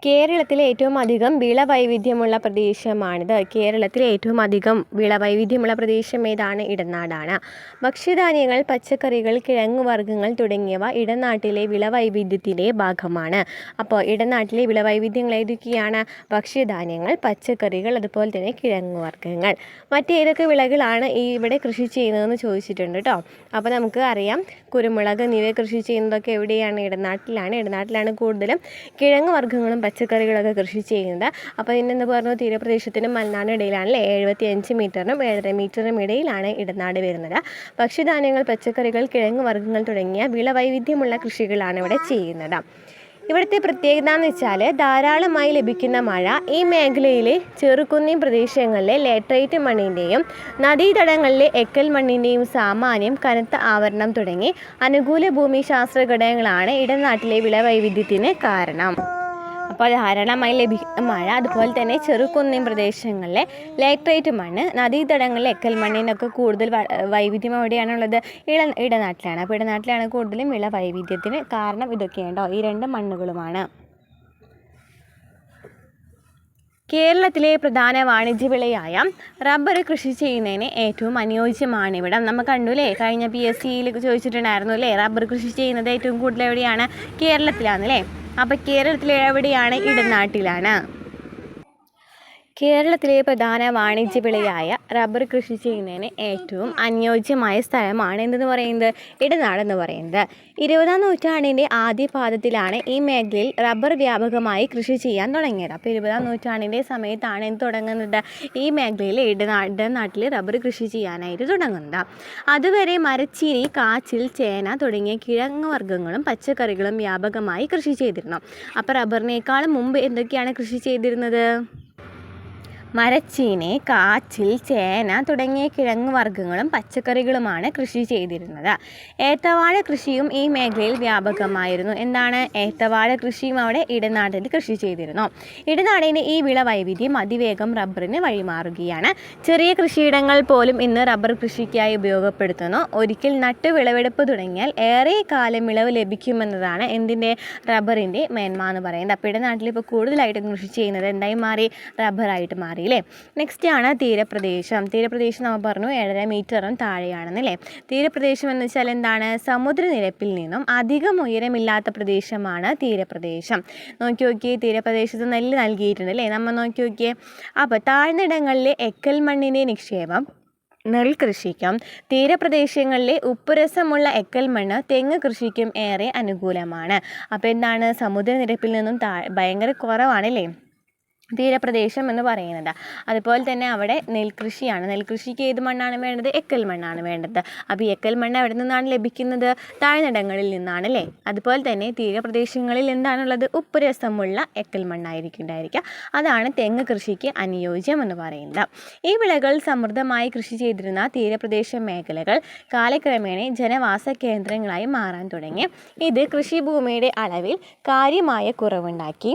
കേരളത്തിലെ ഏറ്റവും അധികം വിളവൈവിധ്യമുള്ള പ്രദേശമാണിത്. കേരളത്തിലെ ഏറ്റവും അധികം വിളവൈവിധ്യമുള്ള പ്രദേശം ഏതാണ്? ഇടനാടാണ്. ഭക്ഷ്യധാന്യങ്ങൾ, പച്ചക്കറികൾ, കിഴങ്ങുവർഗ്ഗങ്ങൾ തുടങ്ങിയവ ഇടനാട്ടിലെ വിളവൈവിധ്യത്തിൻ്റെ ഭാഗമാണ്. അപ്പോൾ ഇടനാട്ടിലെ വിളവൈവിധ്യങ്ങൾ ഏതൊക്കെയാണ്? ഭക്ഷ്യധാന്യങ്ങൾ, പച്ചക്കറികൾ, അതുപോലെ തന്നെ കിഴങ്ങുവർഗ്ഗങ്ങൾ. മറ്റേതൊക്കെ വിളകളാണ് ഇവിടെ കൃഷി ചെയ്യുന്നതെന്ന് ചോദിച്ചിട്ടുണ്ട് കേട്ടോ. അപ്പോൾ നമുക്ക് അറിയാം, കുരുമുളക് എന്നിവ കൃഷി ചെയ്യുന്നതൊക്കെ എവിടെയാണ്? ഇടനാട്ടിലാണ്. ഇടനാട്ടിലാണ് കൂടുതലും കിഴങ്ങുവർഗ്ഗങ്ങളും പച്ചക്കറികളൊക്കെ കൃഷി ചെയ്യുന്നത്. അപ്പോൾ ഇന്നെന്ന് പറഞ്ഞു തീരപ്രദേശത്തിനും മലനാടിനും ഇടയിലാണല്ലേ. 75 മീറ്ററിനും 7.5 മീറ്ററിനും ഇടയിലാണ് ഇടനാട് വരുന്നത്. ഭക്ഷ്യധാന്യങ്ങൾ, പച്ചക്കറികൾ, കിഴങ്ങുവർഗ്ഗങ്ങൾ തുടങ്ങിയ വിളവൈവിധ്യമുള്ള കൃഷികളാണ് ഇവിടെ ചെയ്യുന്നത്. ഇവിടുത്തെ പ്രത്യേകത എന്ന് വെച്ചാൽ ധാരാളമായി ലഭിക്കുന്ന മഴ ഈ മേഖലയിലെ ചെറുകുന്നിൻ പ്രദേശങ്ങളിലെ ലേറ്ററൈറ്റ് മണ്ണിൻ്റെയും നദീതടങ്ങളിലെ എക്കൽ മണ്ണിൻ്റെയും സാമാന്യം കനത്ത ആവരണം തുടങ്ങി അനുകൂല ഭൂമിശാസ്ത്ര ഘടകങ്ങളാണ് ഇടനാട്ടിലെ വിളവൈവിധ്യത്തിന് കാരണം. അപ്പോൾ ധാരാളമായി ലഭിക്കുന്ന മഴ, അതുപോലെ തന്നെ ചെറുകുന്നിൻ പ്രദേശങ്ങളിലെ ലേറ്ററൈറ്റ് മണ്ണ്, നദീതടങ്ങളിലെ എക്കൽ മണ്ണിനൊക്കെ കൂടുതൽ വൈവിധ്യം എവിടെയാണുള്ളത്? ഇടനാട്ടിലാണ്. അപ്പോൾ ഇടനാട്ടിലാണ് കൂടുതലും വിള വൈവിധ്യത്തിന് കാരണം. ഇതൊക്കെയുണ്ടോ ഈ 2 മണ്ണുകളുമാണ്. കേരളത്തിലെ പ്രധാന വാണിജ്യവിളയായ റബ്ബർ കൃഷി ചെയ്യുന്നതിന് ഏറ്റവും അനുയോജ്യമാണ് ഇവിടം. നമ്മൾ കണ്ടുല്ലേ, കഴിഞ്ഞ PSCയിൽ ചോദിച്ചിട്ടുണ്ടായിരുന്നു അല്ലേ, റബ്ബർ കൃഷി ചെയ്യുന്നത് ഏറ്റവും കൂടുതൽ എവിടെയാണ്? കേരളത്തിലാണല്ലേ. അപ്പോൾ കേരളത്തിലെ എവിടെയാണ്? ഇടനാട്ടിലാണ്. കേരളത്തിലെ പ്രധാന വാണിജ്യ വിളയായ റബ്ബർ കൃഷി ചെയ്യുന്നതിന് ഏറ്റവും അനുയോജ്യമായ സ്ഥലമാണ് എന്തെന്ന് പറയുന്നത്? ഇടനാടെന്ന് പറയുന്നത്. 20-ാം നൂറ്റാണ്ടിൻ്റെ ആദ്യ പാദത്തിലാണ് ഈ മേഖലയിൽ റബ്ബർ വ്യാപകമായി കൃഷി ചെയ്യാൻ തുടങ്ങിയത്. അപ്പോൾ 20-ാം നൂറ്റാണ്ടിൻ്റെ സമയത്താണ് എന്ത് തുടങ്ങുന്നത്? ഈ മേഖലയിൽ ഇടനാട്ടിൽ റബ്ബർ കൃഷി ചെയ്യാനായിട്ട് തുടങ്ങുന്നത്. അതുവരെ മരച്ചീനി, കാച്ചിൽ, ചേന തുടങ്ങിയ കിഴങ്ങുവർഗ്ഗങ്ങളും പച്ചക്കറികളും വ്യാപകമായി കൃഷി ചെയ്തിരുന്നു. അപ്പോൾ റബ്ബറിനേക്കാളും മുമ്പ് എന്തൊക്കെയാണ് കൃഷി ചെയ്തിരുന്നത്? മരച്ചീനി, കാച്ചിൽ, ചേന തുടങ്ങിയ കിഴങ്ങ് വർഗ്ഗങ്ങളും പച്ചക്കറികളുമാണ് കൃഷി ചെയ്തിരുന്നത്. ഏത്തവാഴ കൃഷിയും ഈ മേഖലയിൽ വ്യാപകമായിരുന്നു. എന്താണ് ഏത്തവാഴ കൃഷിയും അവിടെ ഇടനാടിൽ കൃഷി ചെയ്തിരുന്നു. ഇടനാടിന് ഈ വിള വൈവിധ്യം അതിവേഗം റബ്ബറിന് വഴിമാറുകയാണ്. ചെറിയ കൃഷിയിടങ്ങൾ പോലും ഇന്ന് റബ്ബർ കൃഷിക്കായി ഉപയോഗപ്പെടുത്തുന്നു. ഒരിക്കൽ നട്ട് വിളവെടുപ്പ് തുടങ്ങിയാൽ ഏറെ കാലം വിളവ് ലഭിക്കുമെന്നതാണ് എന്തിൻ്റെ റബ്ബറിൻ്റെ മേന്മ എന്ന് പറയുന്നത്. അപ്പോൾ ഇടനാട്ടിൽ ഇപ്പോൾ കൂടുതലായിട്ട് കൃഷി ചെയ്യുന്നത് എന്തായി മാറി? റബ്ബറായിട്ട് മാറി അല്ലേ. നെക്സ്റ്റ് ആണ് തീരപ്രദേശം. തീരപ്രദേശം നമ്മൾ പറഞ്ഞു 7.5 മീറ്ററും താഴെയാണെന്നല്ലേ. തീരപ്രദേശം എന്ന് വെച്ചാൽ എന്താണ്? സമുദ്രനിരപ്പിൽ നിന്നും അധികം ഉയരമില്ലാത്ത പ്രദേശമാണ് തീരപ്രദേശം. നോക്കിയേ തീരപ്രദേശത്ത് നെല്ല് നൽകിയിട്ടുണ്ട് അല്ലേ. നമ്മൾ നോക്കിയേ. അപ്പോൾ താഴ്ന്നിടങ്ങളിലെ എക്കൽ മണ്ണിൻ്റെ നിക്ഷേപം നെൽകൃഷിക്കും തീരപ്രദേശങ്ങളിലെ ഉപ്പുരസമുള്ള എക്കൽ മണ്ണ് തെങ്ങ് കൃഷിക്കും ഏറെ അനുകൂലമാണ്. അപ്പോൾ എന്താണ്? സമുദ്രനിരപ്പിൽ നിന്നും ഭയങ്കര കുറവാണല്ലേ തീരപ്രദേശം എന്ന് പറയുന്നത്. അതുപോലെ തന്നെ അവിടെ നെൽകൃഷിയാണ്. നെൽകൃഷിക്ക് ഏത് മണ്ണാണ് വേണ്ടത്? എക്കൽ മണ്ണാണ് വേണ്ടത്. അപ്പോൾ ഈ എക്കൽ മണ്ണ് എവിടെ നിന്നാണ് ലഭിക്കുന്നത്? താഴ്ന്നിടങ്ങളിൽ നിന്നാണല്ലേ. അതുപോലെ തന്നെ തീരപ്രദേശങ്ങളിൽ എന്താണുള്ളത്? ഉപ്പുരസമുള്ള എക്കൽ മണ്ണായിരിക്കും ഉണ്ടായിരിക്കുക. അതാണ് തെങ്ങ് കൃഷിക്ക് അനുയോജ്യം എന്ന് പറയുന്നത്. ഈ വിളകൾ സമൃദ്ധമായി കൃഷി ചെയ്തിരുന്ന തീരപ്രദേശ മേഖലകൾ കാലക്രമേണ ജനവാസ കേന്ദ്രങ്ങളായി മാറാൻ തുടങ്ങി. ഇത് കൃഷിഭൂമിയുടെ അളവിൽ കാര്യമായ കുറവുണ്ടാക്കി.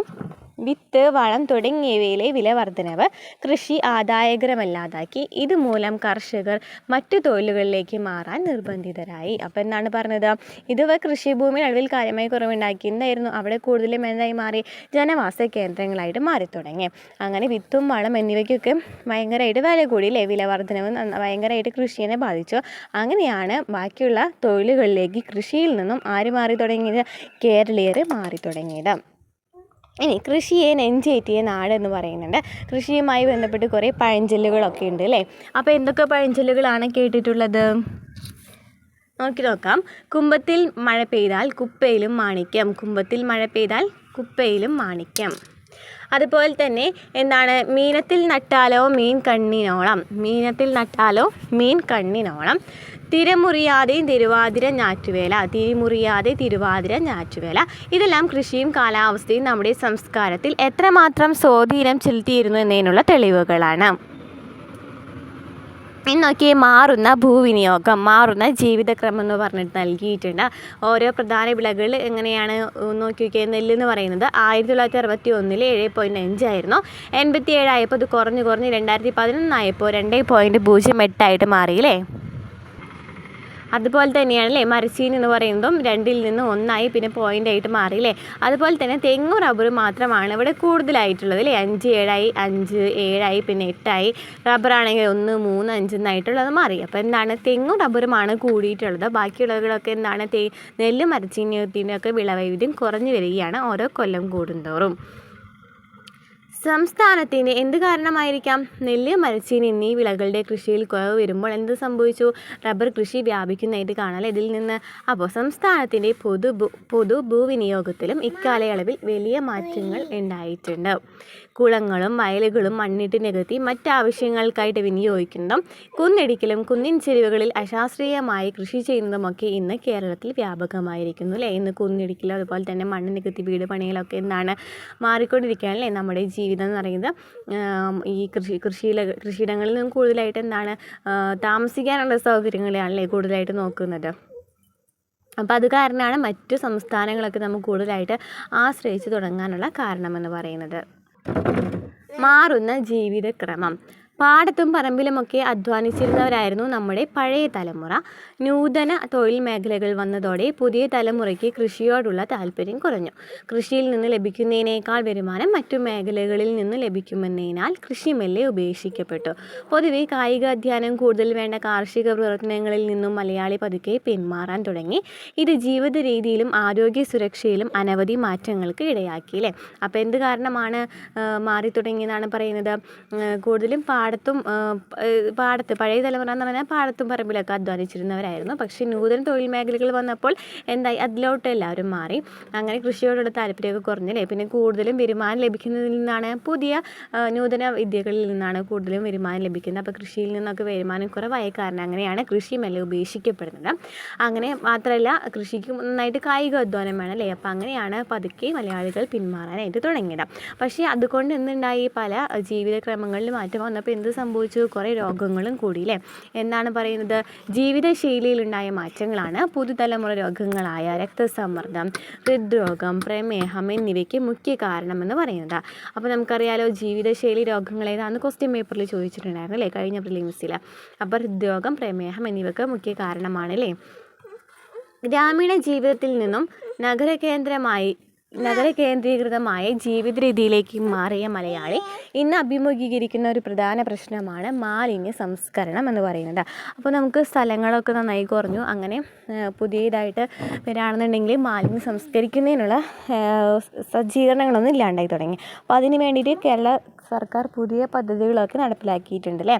വിത്ത്, വളം തുടങ്ങിയവയിലെ വിലവർദ്ധനവ് കൃഷി ആദായകരമല്ലാതാക്കി. ഇതുമൂലം കർഷകർ മറ്റു തൊഴിലുകളിലേക്ക് മാറാൻ നിർബന്ധിതരായി. അപ്പോൾ എന്താണ് പറഞ്ഞത്? ഇത് കൃഷിഭൂമിയുടെ അളവിൽ കാര്യമായി കുറവുണ്ടാക്കി. എന്തായിരുന്നു? അവിടെ കൂടുതലും എന്തായി മാറി? ജനവാസ കേന്ദ്രങ്ങളായിട്ട് മാറി തുടങ്ങി. അങ്ങനെ വിത്തും വളം എന്നിവയ്ക്കൊക്കെ ഭയങ്കരമായിട്ട് വില കൂടി അല്ലേ. വിലവർദ്ധനവ് ഭയങ്കരമായിട്ട് കൃഷിയെ ബാധിച്ചു. അങ്ങനെയാണ് ബാക്കിയുള്ള തൊഴിലുകളിലേക്ക് കൃഷിയിൽ നിന്നും ആര് മാറി തുടങ്ങിയത്? കേരളീയർ മാറി തുടങ്ങിയത്. ഇനി കൃഷിയെ നെഞ്ചേറ്റിയ നാട് എന്ന് പറയുന്നുണ്ട്. കൃഷിയുമായി ബന്ധപ്പെട്ട് കുറേ പഴഞ്ചൊല്ലുകളൊക്കെ ഉണ്ട് അല്ലേ. അപ്പോൾ എന്തൊക്കെ പഴഞ്ചൊല്ലുകളാണ് കേട്ടിട്ടുള്ളത്? നോക്കാം. കുംഭത്തിൽ മഴ പെയ്താൽ കുപ്പയിലും മാണിക്യം. കുംഭത്തിൽ മഴ പെയ്താൽ കുപ്പയിലും മാണിക്യം. അതുപോലെ തന്നെ എന്താണ്? മീനത്തിൽ നട്ടാലോ മീൻ കണ്ണിനോളം. മീനത്തിൽ നട്ടാലോ മീൻ കണ്ണിനോളം. തിരമുറിയാതെ തിരുവാതിര ഞാറ്റുവേല. തിരിമുറിയാതെ തിരുവാതിര ഞാറ്റുവേല. ഇതെല്ലാം കൃഷിയും കാലാവസ്ഥയും നമ്മുടെ സംസ്കാരത്തിൽ എത്രമാത്രം സ്വാധീനം ചെലുത്തിയിരുന്നു എന്നതിനുള്ള തെളിവുകളാണ്. ഇന്നൊക്കെ മാറുന്ന ഭൂവിനിയോഗം, മാറുന്ന ജീവിതക്രമം എന്ന് പറഞ്ഞിട്ട് നൽകിയിട്ടുണ്ട്. ഓരോ പ്രധാന വിളകൾ എങ്ങനെയാണ് നോക്കിയൊക്കെ. നെല്ല് എന്ന് പറയുന്നത് 1961 7.5 ആയിരുന്നു. 87 ആയപ്പോൾ അത് കുറഞ്ഞ് 2011 ആയപ്പോൾ 2.08 മാറിയില്ലേ. അതുപോലെ തന്നെയാണ് അല്ലേ മരച്ചീനി എന്ന് പറയുന്നതും 2ൽ നിന്ന് 1 പിന്നെ 0.8 മാറിയില്ലേ. അതുപോലെ തന്നെ തെങ്ങും റബ്ബറും മാത്രമാണ് ഇവിടെ കൂടുതലായിട്ടുള്ളത് അല്ലേ. 5, 7 5, 7 പിന്നെ 8 റബ്ബറാണെങ്കിൽ 1, 3, 5 എന്നായിട്ടുള്ളത് മാറി. അപ്പോൾ എന്താണ്? തെങ്ങും റബ്ബറുമാണ് കൂടിയിട്ടുള്ളത്. ബാക്കിയുള്ളവകളൊക്കെ എന്താണ്? നെല്ല്, മരച്ചീനിയൊക്കെ വിളവൈവിധ്യം കുറഞ്ഞു വരികയാണ് ഓരോ കൊല്ലം കൂടുന്തോറും. സംസ്ഥാനത്തിന് എന്ത് കാരണമായിരിക്കാം? നെല്ല്, മരച്ചീനി എന്നീ വിളകളുടെ കൃഷിയിൽ കുറവ് വരുമ്പോൾ എന്ത് സംഭവിച്ചു? റബ്ബർ കൃഷി വ്യാപിക്കുന്നതായിട്ട് കാണാം. ഇതിൽ നിന്ന് അപ്പോൾ സംസ്ഥാനത്തിൻ്റെ പൊതു ഭൂവിനിയോഗത്തിലും ഇക്കാലയളവിൽ വലിയ മാറ്റങ്ങൾ ഉണ്ടായിട്ടുണ്ട്. കുളങ്ങളും വയലുകളും മണ്ണിട്ട് നികത്തി മറ്റാവശ്യങ്ങൾക്കായിട്ട് വിനിയോഗിക്കുന്നതും കുന്നിടിക്കലും കുന്നിൻ ചെരുവുകളിൽ അശാസ്ത്രീയമായി കൃഷി ചെയ്യുന്നതുമൊക്കെ ഇന്ന് കേരളത്തിൽ വ്യാപകമായിരിക്കുന്നു അല്ലേ. ഇന്ന് കുന്നിടിക്കലും അതുപോലെ തന്നെ മണ്ണ് നികത്തി വീട് പണികളൊക്കെ എന്താണ് മാറിക്കൊണ്ടിരിക്കുകയാണല്ലേ നമ്മുടെ ജീവിതം എന്ന് പറയുന്നത്. ഈ കൃഷിയിടങ്ങളിൽ നിന്നും കൂടുതലായിട്ട് എന്താണ് താമസിക്കാനുള്ള സൗകര്യങ്ങളാണല്ലേ കൂടുതലായിട്ട് നോക്കുന്നത്. അപ്പോൾ അത് കാരണമാണ് മറ്റു സംസ്ഥാനങ്ങളൊക്കെ നമുക്ക് കൂടുതലായിട്ട് ആശ്രയിച്ച് തുടങ്ങാനുള്ള കാരണമെന്ന് പറയുന്നത്. മാറുന്ന ജീവിതക്രമം. പാടത്തും പറമ്പിലുമൊക്കെ അധ്വാനിച്ചിരുന്നവരായിരുന്നു നമ്മുടെ പഴയ തലമുറ. നൂതന തൊഴിൽ മേഖലകൾ വന്നതോടെ പുതിയ തലമുറയ്ക്ക് കൃഷിയോടുള്ള താല്പര്യം കുറഞ്ഞു. കൃഷിയിൽ നിന്ന് ലഭിക്കുന്നതിനേക്കാൾ വരുമാനം മറ്റു മേഖലകളിൽ നിന്ന് ലഭിക്കുമെന്നതിനാൽ കൃഷി മെല്ലെ ഉപേക്ഷിക്കപ്പെട്ടു. പൊതുവെ കായികാധ്വാനം കൂടുതൽ വേണ്ട കാർഷിക പ്രവർത്തനങ്ങളിൽ നിന്നും മലയാളി പതുക്കെ പിന്മാറാൻ തുടങ്ങി. ഇത് ജീവിത രീതിയിലും ആരോഗ്യ സുരക്ഷയിലും അനവധി മാറ്റങ്ങൾക്ക് ഇടയാക്കി അല്ലേ. അപ്പോൾ എന്ത് കാരണമാണ് മാറി തുടങ്ങിയെന്നാണ് പറയുന്നത്? കൂടുതലും പാടത്ത് പഴയ തലമുറ എന്ന് പറഞ്ഞാൽ പാടത്തും പറമ്പിലൊക്കെ അധ്വാനിച്ചിരുന്നവരായിരുന്നു. പക്ഷേ നൂതന തൊഴിൽ മേഖലകൾ വന്നപ്പോൾ എന്തായി, അതിലോട്ട് എല്ലാവരും മാറി. അങ്ങനെ കൃഷിയോടുള്ള താല്പര്യമൊക്കെ കുറഞ്ഞല്ലേ. പിന്നെ കൂടുതലും വരുമാനം ലഭിക്കുന്നതിൽ നിന്നാണ്, പുതിയ നൂതന വിദ്യകളിൽ നിന്നാണ് കൂടുതലും വരുമാനം ലഭിക്കുന്നത്. അപ്പോൾ കൃഷിയിൽ നിന്നൊക്കെ വരുമാനം കുറവായ കാരണം അങ്ങനെയാണ് കൃഷി മെല്ലെ ഉപേക്ഷിക്കപ്പെടുന്നത്. അങ്ങനെ മാത്രമല്ല, കൃഷിക്ക് നന്നായിട്ട് കായിക അധ്വാനം വേണം അല്ലേ. അപ്പോൾ അങ്ങനെയാണ് പതുക്കെ മലയാളികൾ പിന്മാറാനായിട്ട് തുടങ്ങിയത്. പക്ഷേ അതുകൊണ്ട് എന്തുണ്ടായി, പല ജീവിതക്രമങ്ങളിൽ മാറ്റം വന്നപ്പോൾ എന്ത് സംഭവിച്ചു, കുറേ രോഗങ്ങളും കൂടിയില്ലേ. എന്താണ് പറയുന്നത്, ജീവിതശൈലിയിലുണ്ടായ മാറ്റങ്ങളാണ് പുതുതലമുറ രോഗങ്ങളായ രക്തസമ്മർദ്ദം, ഹൃദ്രോഗം, പ്രമേഹം എന്നിവയ്ക്ക് മുഖ്യ കാരണമെന്ന് പറയുന്നത്. അപ്പോൾ നമുക്കറിയാലോ ജീവിതശൈലി രോഗങ്ങൾ ഏതാണെന്ന് ക്വസ്റ്റ്യൻ പേപ്പറിൽ ചോദിച്ചിട്ടുണ്ടായിരുന്നു അല്ലേ, കഴിഞ്ഞ പ്രിലിംസിൽ. അപ്പോൾ ഹൃദ്രോഗം, പ്രമേഹം എന്നിവയ്ക്ക് മുഖ്യ കാരണമാണ് അല്ലേ. ഗ്രാമീണ ജീവിതത്തിൽ നിന്നും നഗര കേന്ദ്രീകൃതമായ ജീവിത രീതിയിലേക്ക് മാറിയ മലയാളി ഇന്ന് അഭിമുഖീകരിക്കുന്ന ഒരു പ്രധാന പ്രശ്നമാണ് മാലിന്യ സംസ്കരണം എന്ന് പറയുന്നത്. അപ്പോൾ നമുക്ക് സ്ഥലങ്ങളൊക്കെ നന്നായി കുറഞ്ഞു. അങ്ങനെ പുതിയതായിട്ട് വരികയാണെന്നുണ്ടെങ്കിൽ മാലിന്യം സംസ്കരിക്കുന്നതിനുള്ള സജ്ജീകരണങ്ങളൊന്നും ഇല്ലാണ്ടായി തുടങ്ങി. അപ്പോൾ അതിന് വേണ്ടിയിട്ട് കേരള സർക്കാർ പുതിയ പദ്ധതികളൊക്കെ നടപ്പിലാക്കിയിട്ടുണ്ട് അല്ലേ.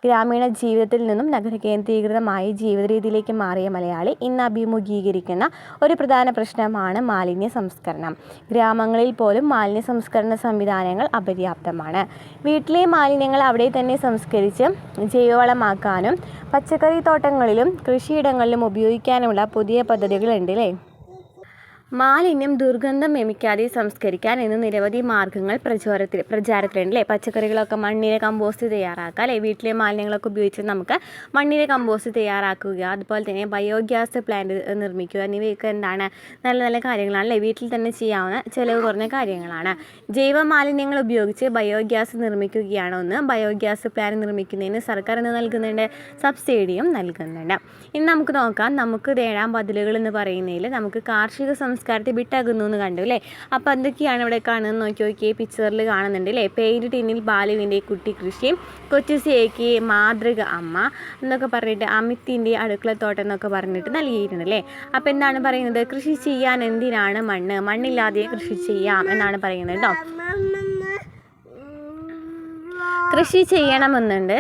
ഗ്രാമീണ ജീവിതത്തിൽ നിന്നും നഗര കേന്ദ്രീകൃതമായ ജീവിത രീതിയിലേക്ക് മാറിയ മലയാളി ഇന്ന് അഭിമുഖീകരിക്കുന്ന ഒരു പ്രധാന പ്രശ്നമാണ് മാലിന്യ സംസ്കരണം. ഗ്രാമങ്ങളിൽ പോലും മാലിന്യ സംസ്കരണ സംവിധാനങ്ങൾ അപര്യാപ്തമാണ്. വീട്ടിലെ മാലിന്യങ്ങൾ അവിടെ തന്നെ സംസ്കരിച്ച് ജൈവവളമാക്കാനും പച്ചക്കറി തോട്ടങ്ങളിലും കൃഷിയിടങ്ങളിലും ഉപയോഗിക്കാനുമുള്ള പുതിയ പദ്ധതികളുണ്ട് അല്ലേ. മാലിന്യം ദുർഗന്ധം വമിക്കാതെ സംസ്കരിക്കാൻ ഇന്ന് നിരവധി മാർഗ്ഗങ്ങൾ പ്രചാരത്തിലുണ്ട് അല്ലേ. പച്ചക്കറികളൊക്കെ മണ്ണിര കമ്പോസ്റ്റ് തയ്യാറാക്കുക അല്ലേ. വീട്ടിലെ മാലിന്യങ്ങളൊക്കെ ഉപയോഗിച്ച് നമുക്ക് മണ്ണിര കമ്പോസ്റ്റ് തയ്യാറാക്കുക, അതുപോലെ തന്നെ ബയോഗ്യാസ് പ്ലാന്റ് നിർമ്മിക്കുക എന്നിവയൊക്കെ എന്താണ്, നല്ല നല്ല കാര്യങ്ങളാണ് അല്ലേ. വീട്ടിൽ തന്നെ ചെയ്യാവുന്ന ചിലവ് കുറഞ്ഞ കാര്യങ്ങളാണ്. ജൈവ മാലിന്യങ്ങൾ ഉപയോഗിച്ച് ബയോഗ്യാസ് നിർമ്മിക്കുകയാണ് ഒന്ന്. ബയോഗ്യാസ് പ്ലാന്റ് നിർമ്മിക്കുന്നതിന് സർക്കാർ ഇന്ന് നൽകുന്നുണ്ട്, സബ്സിഡിയും നൽകുന്നുണ്ട്. ഇനി നമുക്ക് നോക്കാം, നമുക്ക് നേടാൻ ബദലുകൾ എന്ന് പറയുന്നതിൽ നമുക്ക് കാർഷിക സംസ്കാരത്തെ വിട്ടാകുന്നു എന്ന് കണ്ടു അല്ലേ. അപ്പോൾ എന്തൊക്കെയാണ് ഇവിടെ കാണുന്നത് നോക്കിയേ, പിക്ചറിൽ കാണുന്നുണ്ട് അല്ലേ. പെയിൻറ്റ് ടിന്നിൽ ബാലുവിൻ്റെ കുട്ടി കൃഷി, കൊച്ചുസിയേക്ക് മാതൃക അമ്മ എന്നൊക്കെ പറഞ്ഞിട്ട് അമിത്തിൻ്റെ അടുക്കളത്തോട്ടം എന്നൊക്കെ പറഞ്ഞിട്ട് നൽകിയിട്ടുണ്ട് അല്ലേ. അപ്പോൾ എന്താണ് പറയുന്നത്, കൃഷി ചെയ്യാൻ എന്തിനാണ് മണ്ണില്ലാതെ കൃഷി ചെയ്യാം എന്നാണ് പറയുന്നത് കേട്ടോ. കൃഷി ചെയ്യണമെന്നുണ്ട്.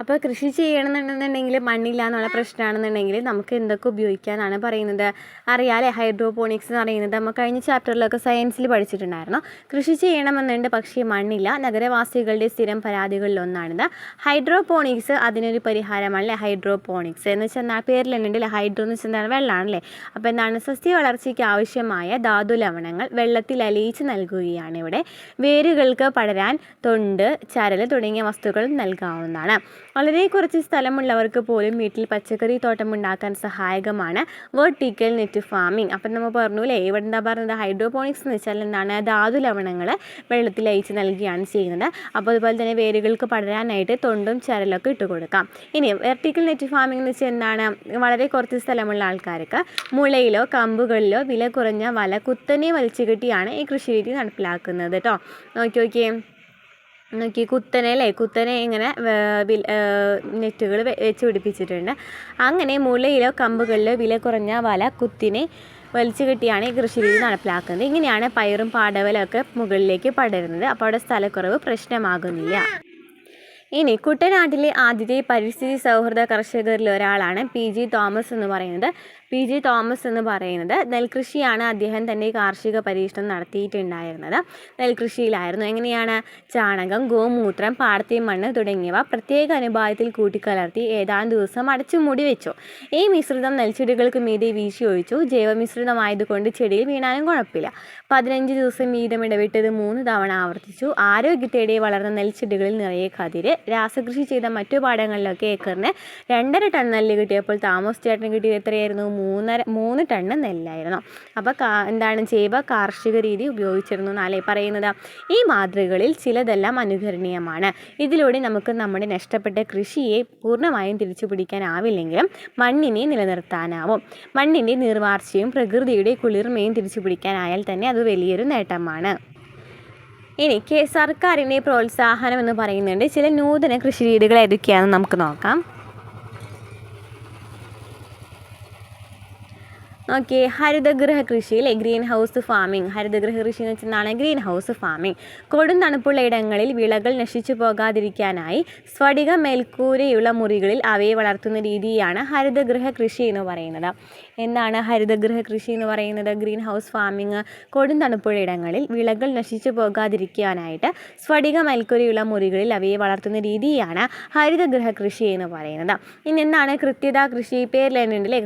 അപ്പോൾ കൃഷി ചെയ്യണമെന്നുണ്ടെങ്കിൽ മണ്ണില്ല എന്നുള്ള പ്രശ്നമാണെന്നുണ്ടെങ്കിൽ നമുക്ക് എന്തൊക്കെ ഉപയോഗിക്കാനാണ് പറയുന്നത്, അറിയാലേ. ഹൈഡ്രോപോണിക്സ് എന്ന് പറയുന്നത് നമ്മൾ കഴിഞ്ഞ ചാപ്റ്ററിലൊക്കെ സയൻസിൽ പഠിച്ചിട്ടുണ്ടായിരുന്നു. കൃഷി ചെയ്യണമെന്നുണ്ട് പക്ഷേ മണ്ണില്ല, നഗരവാസികളുടെ സ്ഥിരം പരാതികളിലൊന്നാണിത്. ഹൈഡ്രോപോണിക്സ് അതിനൊരു പരിഹാരമാണല്ലേ. ഹൈഡ്രോപോണിക്സ് എന്ന് വെച്ചാൽ പേരിൽ തന്നെ ഉണ്ടല്ലേ, ഹൈഡ്രോ എന്ന് വെച്ചാൽ വെള്ളമാണല്ലേ. അപ്പോൾ എന്താണ്, സസ്യ വളർച്ചയ്ക്ക് ആവശ്യമായ ധാതു ലവണങ്ങൾ വെള്ളത്തിൽ അലിയിച്ച് നൽകുകയാണ് ഇവിടെ. വേരുകൾക്ക് പടരാൻ തൊണ്ട്, ചരൽ തുടങ്ങിയ വസ്തുക്കൾ നൽകാവുന്നതാണ്. വളരെ കുറച്ച് സ്ഥലമുള്ളവർക്ക് പോലും വീട്ടിൽ പച്ചക്കറി തോട്ടം ഉണ്ടാക്കാൻ സഹായകമാണ് വെർട്ടിക്കൽ നെറ്റ് ഫാമിംഗ്. അപ്പം നമ്മൾ പറഞ്ഞു അല്ലേ, ഇവിടെ എന്താ പറയുന്നത്, ഹൈഡ്രോപോണിക്സ് എന്ന് വെച്ചാൽ എന്താണ്, ധാതു ലവണങ്ങൾ വെള്ളത്തിൽ അയച്ച് നൽകുകയാണ് ചെയ്യുന്നത്. അപ്പോൾ അതുപോലെ തന്നെ വേരുകൾക്ക് പടരാനായിട്ട് തൊണ്ടും ചരലൊക്കെ ഇട്ട് കൊടുക്കാം. ഇനി വെർട്ടിക്കൽ നെറ്റ് ഫാമിംഗ് എന്ന് വെച്ചാൽ എന്താണ്, വളരെ കുറച്ച് സ്ഥലമുള്ള ആൾക്കാർക്ക് മുളയിലോ കമ്പുകളിലോ വില കുറഞ്ഞ വല കുത്തനെ വലിച്ചു കെട്ടിയാണ് ഈ കൃഷി രീതി നടപ്പിലാക്കുന്നത് കേട്ടോ. നോക്കി കുത്തനെ അല്ലേ, കുത്തനെ ഇങ്ങനെ നെറ്റുകൾ വെച്ച് പിടിപ്പിച്ചിട്ടുണ്ട്. അങ്ങനെ മുളയിലോ കമ്പുകളിലോ വില കുറഞ്ഞ വല കുത്തിനെ വലിച്ചു കെട്ടിയാണ് ഈ കൃഷി രീതി നടപ്പിലാക്കുന്നത്. ഇങ്ങനെയാണ് പയറും പാടവലൊക്കെ മുകളിലേക്ക് പടരുന്നത്. അപ്പോൾ അവിടെ സ്ഥലക്കുറവ് പ്രശ്നമാകുന്നില്ല. ഇനി കുട്ടനാട്ടിലെ ആദ്യത്തെ പരിസ്ഥിതി സൗഹൃദ കർഷകരിൽ ഒരാളാണ് PG തോമസ് എന്ന് പറയുന്നത്. PG തോമസ് എന്ന് പറയുന്നത് നെൽകൃഷിയാണ്. അദ്ദേഹം തന്നെ കാർഷിക പരീക്ഷണം നടത്തിയിട്ടുണ്ടായിരുന്നത് നെൽകൃഷിയിലായിരുന്നു. എങ്ങനെയാണ്, ചാണകം, ഗോമൂത്രം, പാടത്തെ മണ്ണ് തുടങ്ങിയവ പ്രത്യേക അനുപാതത്തിൽ കൂട്ടിക്കലർത്തി ഏതാനും ദിവസം അടച്ചു മൂടി വെച്ചു. ഈ മിശ്രിതം നെൽച്ചെടികൾക്ക് മീതെ വീശി ഒഴിച്ചു. ജൈവമിശ്രിതമായതുകൊണ്ട് ചെടിയിൽ വീണാലും കുഴപ്പമില്ല. 15 ദിവസം വീതം ഇടവിട്ടത് 3 തവണ ആവർത്തിച്ചു. ആരോഗ്യത്തോടെ വളർന്ന നെൽച്ചെടികളിൽ നിറയെ കതിര്. രാസകൃഷി ചെയ്ത മറ്റു പാടങ്ങളിലൊക്കെ ഏക്കറിന് 2.5 ടൺ നെല്ല് കിട്ടിയപ്പോൾ താമസ് ചേട്ടന് കിട്ടിയത് എത്രയായിരുന്നു, 3 ടണ്ണ് നെല്ലായിരുന്നു. അപ്പോൾ എന്താണ്, ജൈവ കാർഷിക രീതി ഉപയോഗിച്ചിരുന്നു എന്നാലേ പറയുന്നത്. ഈ മാതൃകകളിൽ ചിലതെല്ലാം അനുകരണീയമാണ്. ഇതിലൂടെ നമുക്ക് നമ്മുടെ നഷ്ടപ്പെട്ട കൃഷിയെ പൂർണ്ണമായും തിരിച്ചു പിടിക്കാനാവില്ലെങ്കിലും മണ്ണിനെ നിലനിർത്താനാവും. മണ്ണിൻ്റെ നീർവാർച്ചയും പ്രകൃതിയുടെ കുളിർമയും തിരിച്ചു പിടിക്കാനായാൽ തന്നെ അത് വലിയൊരു നേട്ടമാണ്. ഇനി സർക്കാരിൻ്റെ പ്രോത്സാഹനം എന്ന് പറയുന്നുണ്ട്. ചില നൂതന കൃഷി രീതികൾ ഏതൊക്കെയാണെന്ന് നമുക്ക് നോക്കാം. ഓക്കെ, ഹരിതഗൃഹ കൃഷിയിലെ ഗ്രീൻ ഹൗസ് ഫാമിംഗ്. ഹരിതഗൃഹ കൃഷി എന്ന് വെച്ചാൽ ഗ്രീൻ ഹൗസ് ഫാമിംഗ്. കൊടും തണുപ്പുള്ള ഇടങ്ങളിൽ വിളകൾ നശിച്ചു പോകാതിരിക്കാനായി സ്ഫടിക മേൽക്കൂരയുള്ള മുറികളിൽ അവയെ വളർത്തുന്ന രീതിയാണ് ഹരിതഗൃഹ കൃഷി എന്ന് പറയുന്നത്. എന്താണ് ഹരിതഗൃഹ കൃഷി എന്ന് പറയുന്നത്? Green house farming. കൊടും തണുപ്പുള്ള ഇടങ്ങളിൽ വിളകൾ നശിച്ചു പോകാതിരിക്കാനായിട്ട് സ്ഫടിക മേൽക്കൂരയുള്ള മുറികളിൽ അവയെ വളർത്തുന്ന രീതിയാണ് ഹരിതഗൃഹ കൃഷി എന്ന് പറയുന്നത്. ഇനി എന്താണ് കൃത്യത കൃഷി? പേരിൽ തന്നെ ഉണ്ടല്ലേ,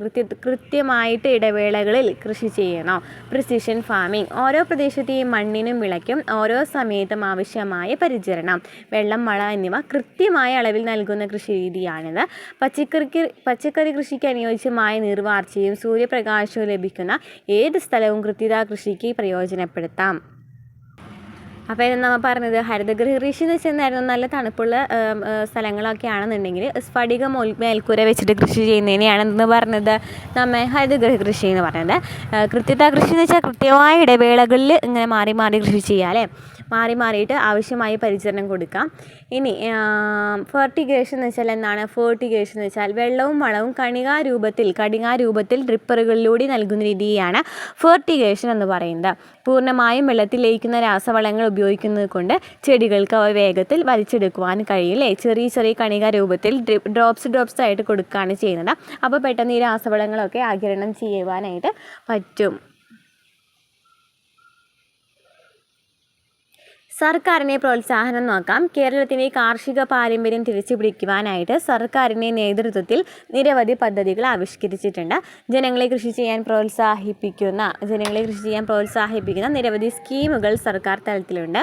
കൃത്യമായിട്ട് ഇടവേളകളിൽ കൃഷി ചെയ്യണം. Precision farming. ഓരോ പ്രദേശത്തെയും മണ്ണിനും വിളയ്ക്കും ഓരോ സമയത്തും ആവശ്യമായ പരിചരണം, വെള്ളം, മഴ എന്നിവ കൃത്യമായ അളവിൽ നൽകുന്ന കൃഷി രീതിയാണിത്. പച്ചക്കറി കൃഷിക്ക് അനുയോജ്യമായ നീർവാർച്ചയും സൂര്യപ്രകാശവും ലഭിക്കുന്ന ഏത് സ്ഥലവും കൃത്യത കൃഷിക്ക് പ്രയോജനപ്പെടുത്താം. അപ്പോൾ ഇത് നമ്മൾ പറഞ്ഞത് ഹരിതഗൃഹ കൃഷി എന്ന് വെച്ചാൽ നല്ല തണുപ്പുള്ള സ്ഥലങ്ങളൊക്കെ ആണെന്നുണ്ടെങ്കിൽ സ്ഫടിക മേൽക്കൂര വെച്ചിട്ട് കൃഷി ചെയ്യുന്നതിനെയാണ് എന്ന് പറഞ്ഞത് നമ്മൾ ഹരിതഗൃഹ കൃഷി എന്ന് പറയുന്നത്. കൃത്യത കൃഷി എന്ന് വെച്ചാൽ കൃത്യമായ ഇടവേളകളിൽ ഇങ്ങനെ മാറി മാറി കൃഷി ചെയ്യുക അല്ലേ, മാറി മാറിയിട്ട് ആവശ്യമായ പരിചരണം കൊടുക്കാം. ഇനി ഫെർട്ടിഗേഷൻ എന്ന് വെച്ചാൽ എന്താണ്? ഫെർട്ടിഗേഷൻ എന്ന് വെച്ചാൽ വെള്ളവും വളവും കണികാരൂപത്തിൽ ഡ്രിപ്പറുകളിലൂടെ നൽകുന്ന രീതിയാണ് ഫെർട്ടിഗേഷൻ എന്ന് പറയുന്നത്. പൂർണ്ണമായും വെള്ളത്തിൽ ലയിക്കുന്ന രാസവളങ്ങൾ ഉപയോഗിക്കുന്നത് കൊണ്ട് ചെടികൾക്ക് അവ വേഗത്തിൽ വലിച്ചെടുക്കുവാൻ കഴിയില്ലേ. ചെറിയ ചെറിയ കണികാരൂപത്തിൽ ഡ്രോപ്സ് ആയിട്ട് കൊടുക്കുകയാണ് ചെയ്യുന്നത്. അപ്പോൾ പെട്ടെന്ന് ഈ രാസവളങ്ങളൊക്കെ ആഗിരണം ചെയ്യുവാനായിട്ട് പറ്റും. സർക്കാരിനെ പ്രോത്സാഹനം നോക്കാം. കേരളത്തിൻ്റെ കാർഷിക പാരമ്പര്യം തിരിച്ചുപിടിക്കുവാനായിട്ട് സർക്കാരിൻ്റെ നേതൃത്വത്തിൽ നിരവധി പദ്ധതികൾ ആവിഷ്കരിച്ചിട്ടുണ്ട്. ജനങ്ങളെ കൃഷി ചെയ്യാൻ പ്രോത്സാഹിപ്പിക്കുന്ന നിരവധി സ്കീമുകൾ സർക്കാർ തലത്തിലുണ്ട്.